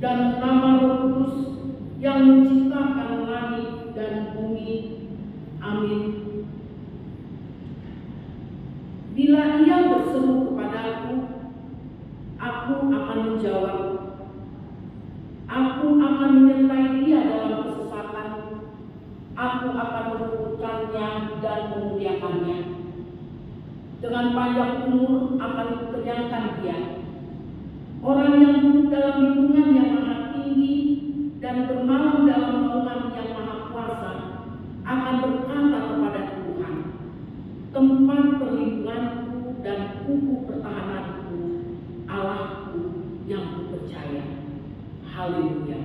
dan nama Roh Kudus yang menciptakan langit dan bumi. Amin. Bila ia berseru kepadaku, aku akan menjawab. Aku akan menyertai dia dalam kesesatan. Aku akan meluputkannya dan memuliakannya. Dengan panjang umur akan kenyangkan dia. Orang yang duduk dalam lindungan yang maha tinggi dan bermalam dalam naungan yang maha kuasa akan berkata kepada Tuhan, tempat perlindunganku dan kubu pertahananku, Allahku yang kupercaya. Haleluya.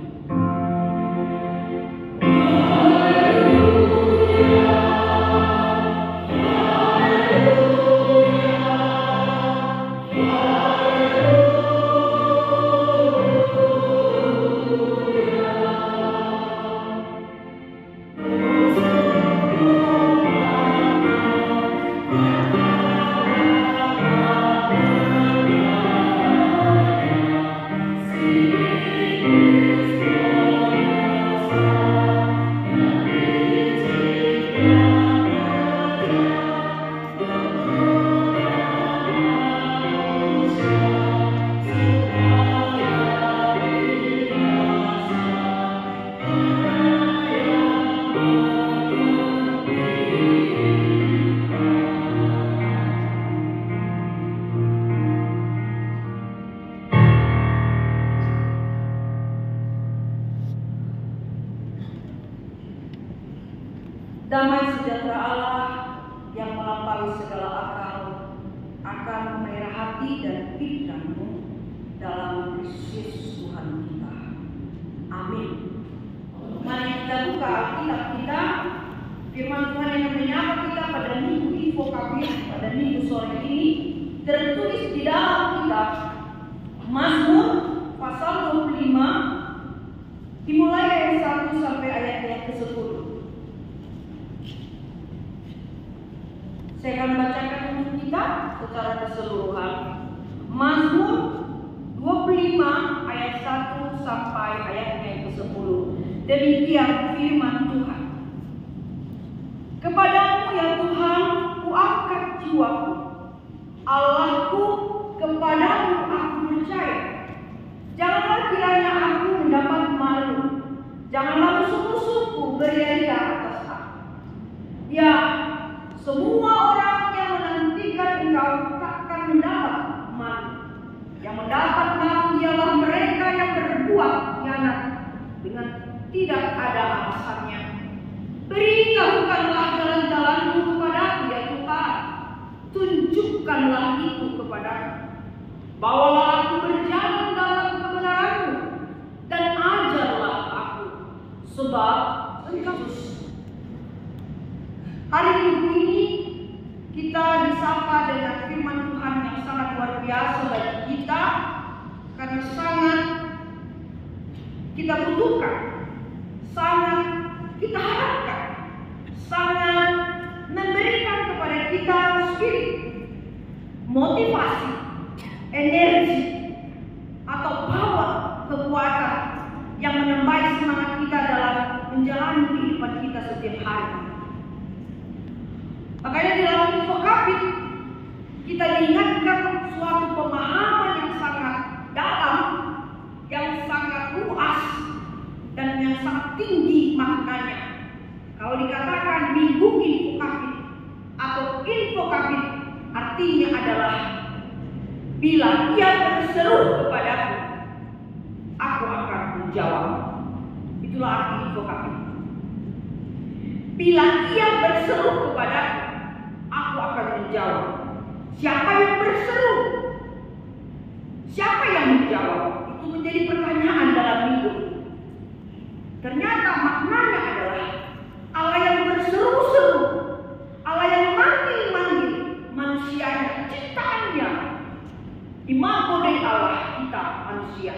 Damai sejahtera Allah yang melampaui segala akal akan memelihara hati dan pikiranmu dalam Kristus Yesus Tuhan kita. Amin. Mari kita buka Alkitab kita, firman Tuhan yang menyapa kita pada minggu info kami pada minggu sore ini tertulis di dalam kitab Mazmur pasal 25 dimulai ayat 1 sampai ayat yang ke-10. Saya akan bacakan untuk kita secara keseluruhan. Mazmur 25 ayat 1 sampai ayat yang ke-10. Demikian firman Tuhan. Kepadamu ya Tuhan, kuangkat jiwaku. Allahku, kepadamu aku percaya. Janganlah kiranya aku mendapat malu. Janganlah musuh-musuhku beria-ria atas aku. Ya, semua orang yang menantikan engkau takkan mendapat malu. Yang mendapat malu ialah mereka yang berbuat khianat dengan tidak ada alasannya. Beritahukanlah jalan-jalanmu kepadaku ya Tuhan. Tunjukkanlah itu kepadaku. Bawalah aku berjalan dalam kebenaran-Mu dan ajarlah aku, sebab Engkau. Hari Minggu ini kita disapa dengan firman Tuhan yang sangat luar biasa bagi kita, karena sangat kita butuhkan, sangat kita harapkan, sangat memberikan kepada kita spirit, motivasi, energi, atau power, kekuatan yang menambah semangat kita dalam menjalani kehidupan kita setiap hari. Makanya di dalam infokafit kita diingatkan suatu pemahaman yang sangat dalam, yang sangat luas, dan yang sangat tinggi maknanya. Kalau dikatakan minggu infokafit atau infokafit, artinya adalah bila ia berseru kepadaku, aku akan menjawab. Itulah arti infokafit. Bila ia berseru kepadaku, aku akan menjawab. Siapa yang berseru? Siapa yang menjawab? Itu menjadi pertanyaan dalam hidup. Ternyata maknanya adalah Allah yang berseru-seru, Allah yang manggil-manggil manusianya, ciptaannya. Imago Dei Allah, kita manusia.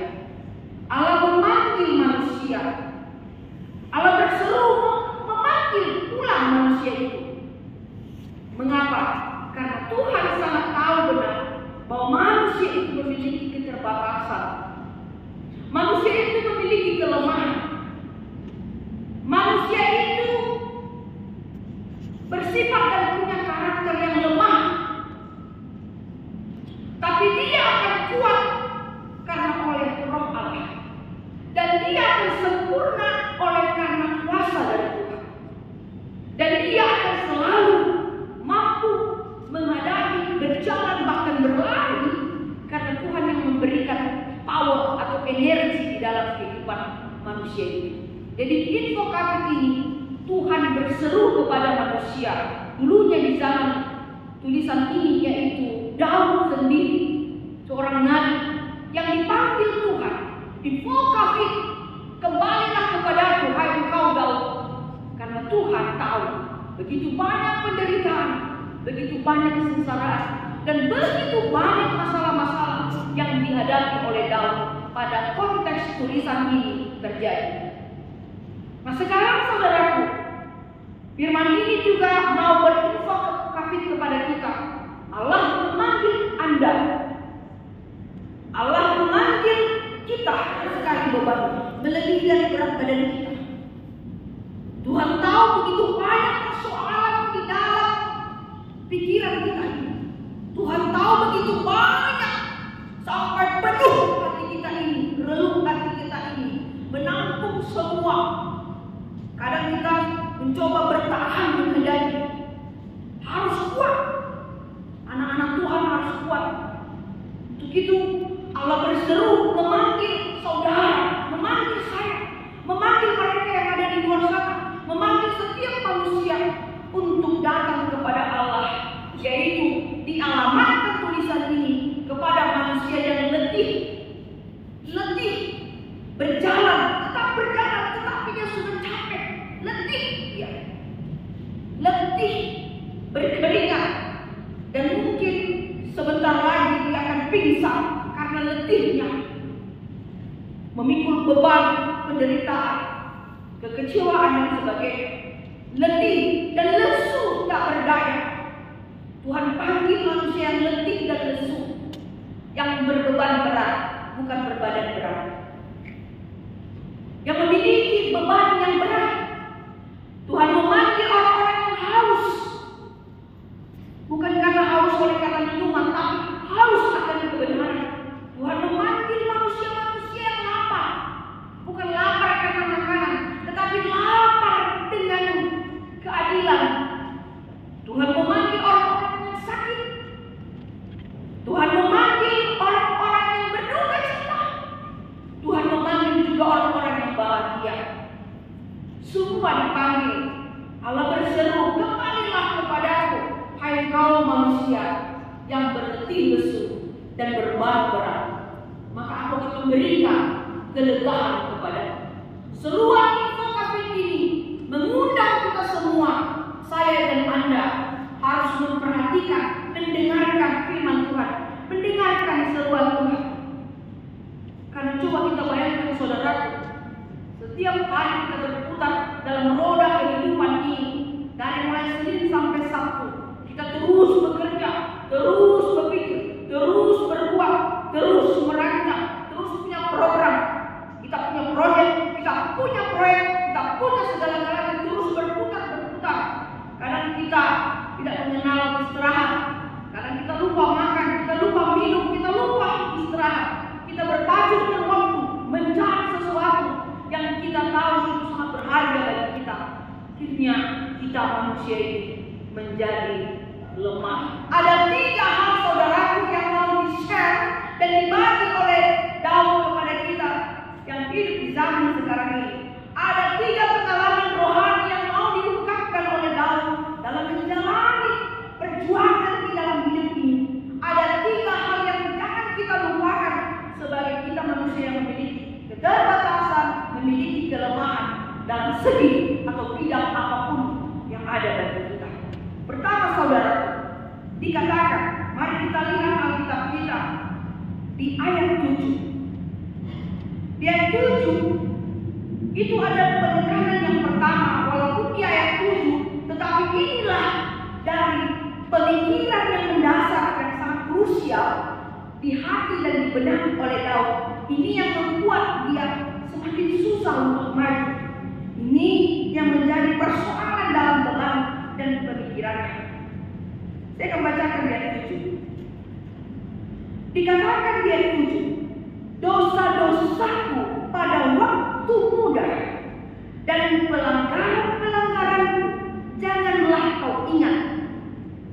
Allah memanggil manusia. Allah berseru memanggil pulang manusia itu. Mengapa? Karena Tuhan sangat tahu benar bahwa manusia itu memiliki keterbatasan. Manusia itu dalam kehidupan manusia ini. Jadi info Kapit ini Tuhan berseru kepada manusia. Dulunya di zaman tulisan ini yaitu Daud sendiri, seorang nabi yang dipanggil Tuhan. Info Kapit, kembalilah kepadaku hai engkau Daud, karena Tuhan tahu begitu banyak penderitaan, begitu banyak kesengsaraan, dan begitu banyak masalah-masalah yang dihadapi oleh Daud pada konteks tulisan ini terjadi. Nah sekarang saudaraku, firman ini juga mau berinfo Kapit kepada kita. Allah memanggil Anda, Allah memanggil kita sekali beban melebihi dari berat badan kita. Tuhan tahu begitu banyak persoalan di dalam pikiran kita ini. Tuhan tahu begitu banyak sampai penuh hati kita ini, relung hati kita ini, menampung semua. Kadang kita mencoba bertahan menghadapi. Harus kuat. Anak-anak Tuhan harus kuat. Untuk itu Allah berseru memanggil saudara, memanggil saya, memanggil mereka yang ada di luar sana, memanggil setiap manusia untuk datang kepada Allah, yaitu dialamatkan tulisan ini kepada manusia yang letih berjalan, tetap berjalan, tetapi dia sudah capek, letih, ya. Letih, berkeringat, dan mungkin sebentar lagi dia akan pingsan karena letihnya, memikul beban penderitaan, kekecewaan dan sebagainya, letih dan lesu tak berdaya. Tuhan panggil manusia yang letih dan lesu, yang berbeban berat, bukan berbadan berat, yang memiliki beban yang berat. Tuhan memanggil orang-orang yang haus, bukan karena haus oleh karena minuman, tapi haus akan kebenaran. Tuhan memanggil manusia-manusia yang lapar, bukan lapar karena makanan, tetapi lapar dengan keadilan. Tuhan memanggil orang-orang yang sakit. Tuhan memanggil orang-orang yang berduka cita. Tuhan memanggil juga orang-orang yang bahagia. Semua dipanggil. Allah berseru, kembalilah kepadaku, hai kau manusia yang berletih lesu dan berbeban berat, maka aku akan memberikan kelegaan kepadamu. Seruan info Kapit ini mengundang kita semua, saya dan Anda, harus memperhatikan, mendengarkan firman Tuhan, mendengarkan seruan Tuhan. Karena coba kita bayangkan saudaraku, setiap hari kita berputar dalam roda kehidupan ini, dari mulai Senin sampai Sabtu, kita terus bekerja, terus berpikir, terus berbuat, terus merancang, terus punya program. Kita punya proyek, kita punya segala-galanya, terus berputar. Kadang kita tidak mengenal istirahat, kadang kita lupa makan, kita lupa minum, kita lupa istirahat. Kita berpacu dengan waktu, mencari sesuatu yang kita tahu itu sangat berharga bagi kita. Akhirnya kita manusia ini menjadi lemah. Ada 3 hal saudaraku yang mau di-share dan dibagi oleh Daud kepada kita yang hidup di zaman sekarang ini. Ada 3 pengalaman rohani yang mau diungkapkan oleh Daud dalam menjalani perjuangan di dalam hidup ini. Ada 3 hal yang jangan kita lupakan sebagai kita manusia yang memiliki keterbatasan, memiliki kelemahan dalam segi atau bidang apapun yang ada bagi kita. Pertama saudara, dikatakan, mari kita lihat Alkitab kita di ayat 7. Di ayat 7 itu ada penekanan yang pertama, walaupun di ayat 7, tetapi inilah dari pemikiran yang mendasar yang sangat krusial di hati dan di benak oleh Daud. Ini yang membuat dia semakin susah untuk maju. Ini yang menjadi persoalan dalam beban dan pemikirannya. Saya akan bacakan di ayat 7. Dikatakan di ayat 7, dosa-dosaku pada waktu muda dan pelanggaran-pelanggaranku janganlah kau ingat,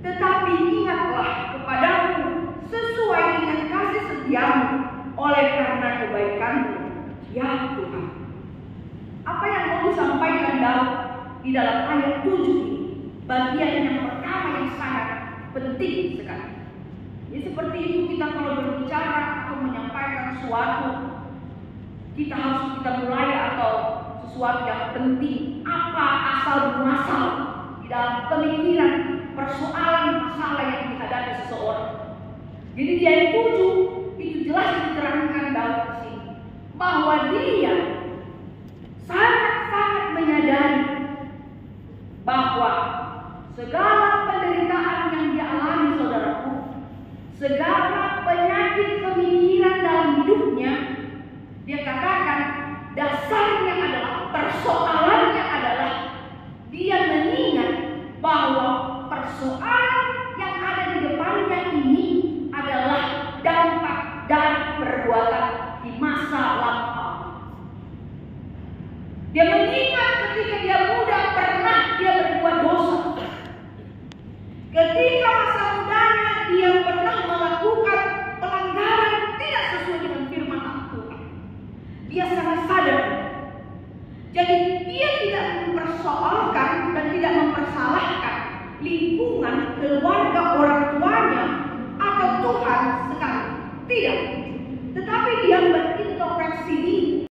tetapi ingatlah kepadaku sesuai dengan kasih setiamu oleh karena kebaikanmu, ya di dalam ayat 7 ini, bagian yang pertama yang sangat penting sekali. Jadi seperti itu kita kalau berbicara atau menyampaikan sesuatu, kita mulai atau sesuatu yang penting, apa asal muasal di dalam pemikiran persoalan masalah yang dihadapi seseorang. Jadi di ayat 7 itu jelas diterangkan dalam sini bahwa dia sangat-sangat menyadari bahwa segala penderitaan yang dia alami, saudaraku, segala penyakit pemikiran dalam hidupnya, dia katakan dasarnya adalah, persoalannya adalah dia mengingat bahwa persoalan yang ada di depannya ini adalah dampak dari perbuatan di masa lampau. Dia mengingat ketika dia muda pernah dia berbuat dosa. Ketika masa mudanya dia pernah melakukan pelanggaran tidak sesuai dengan firman Tuhan. Dia sangat sadar. Jadi dia tidak mempersoalkan dan tidak mempersalahkan lingkungan, keluarga, orang tuanya atau Tuhan sekali. Tidak. Tetapi dia berintrospeksi diri.